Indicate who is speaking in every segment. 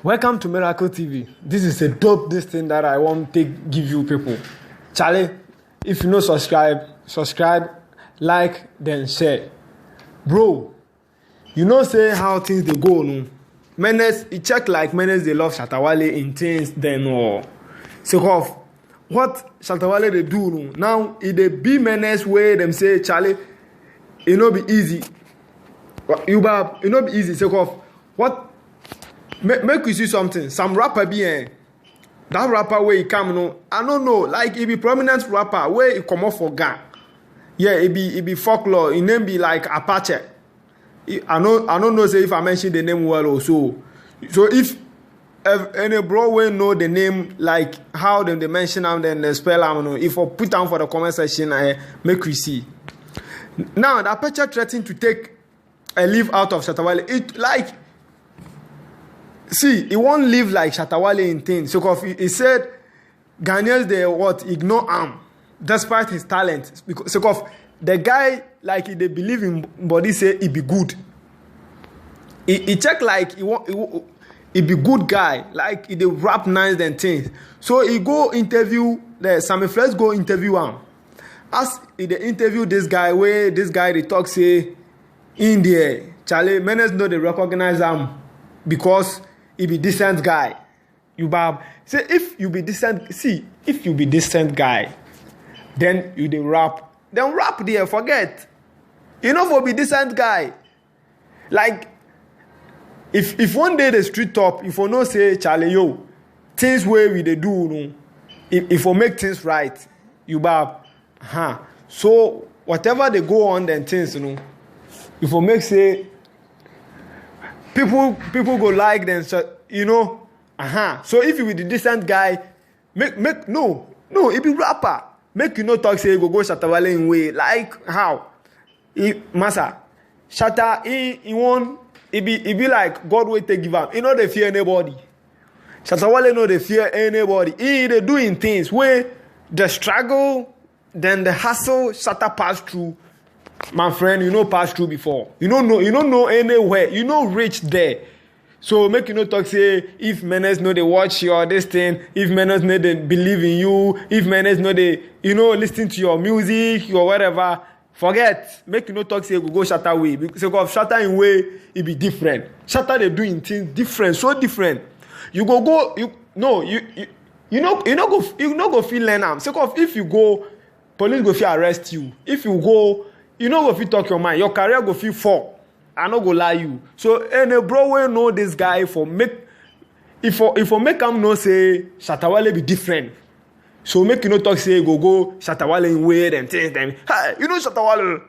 Speaker 1: Welcome to Miracle TV. This is a dope this thing that I want to give you people. Charlie, if you no subscribe, like, then share. Bro, you know say how things they go no. Menace, it check like Menace they love Shatta Wale in things then or so of what Shatta Wale they do no. Now it they be Menace way them say Charlie, it no be easy. It no be easy. So of what make you see something. Some rapper be that rapper where he come no. I don't know. Like it be prominent rapper where he come off for gang. Yeah, it be folklore. It name be like Apache. I don't know say if I mention the name well or so. So if any bro will know the name like how them they mention them then they spell them. If I put down for the comment section, make you see. Now the Apache threatened to take a leave out of Shatta Wale. It like see, he won't live like Shatta Wale in things. So he said Ghanaians they ignore him despite his talent. Because so the guy like they believe in body say he be good. He check like he be good guy, like he dey rap nice and things. So he go interview Sammy Flex go interview him. As he dey interview this guy where this guy they talk say in there, Charlie Menace know they recognize him because he be decent guy. You bab say if you be decent, see if you be decent guy, then you dey rap. Then rap there, forget. You know for be decent guy. Like if one day the street top, if you no say Charlie yo, things where we they do no, if you make things right, you bab. So whatever they go on then things, you know, if you make say people go like them, so you know, So if you be the decent guy, make no, it be rapper. Make you no talk say go Shatta Wale in way. Like how? Massa. Shatta, he won't, he be like God will take give him. He know they fear anybody. Shatta Wale know they fear anybody. He they doing things where the struggle, then the hustle Shatta pass through. My friend, you know pass through before. You don't know anywhere. You know reach there. So make you no talk say if Menace know they watch your this thing, if Menace know they believe in you, if Menace know they listen to your music or whatever, forget. Make you no talk say go Shatta way because Shatta in way it be different. Shatta they doing things different, so different. You no go feel learn am. So if you go, police go feel arrest you. If you go, you no go feel talk your mind. Your career go feel fall. I no go lie you. So any bro will know this guy for make if make him know say Shatta Wale be different. So make you no talk say go Shatta Wale in way them things them. Hey, you know Shatta Wale.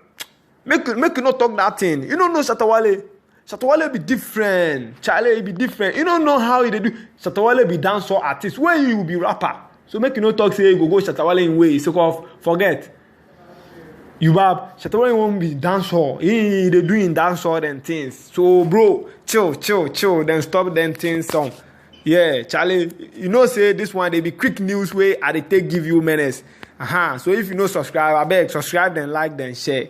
Speaker 1: Make you not talk that thing. You don't know Shatta Wale. Shatta Wale be different. Charlie be different. You don't know how he do. Shatta Wale be dancer artist. Where you be rapper. So make you no talk say go Shatta Wale in way. So forget. You bab, Shatta Wale won't be dancehall. They doing dancehall and things. So bro, chill. Then stop them things song. Yeah, Charlie, you know say this one they be quick news way I they take give you Menace. So if you no subscribe, I beg subscribe then like then share.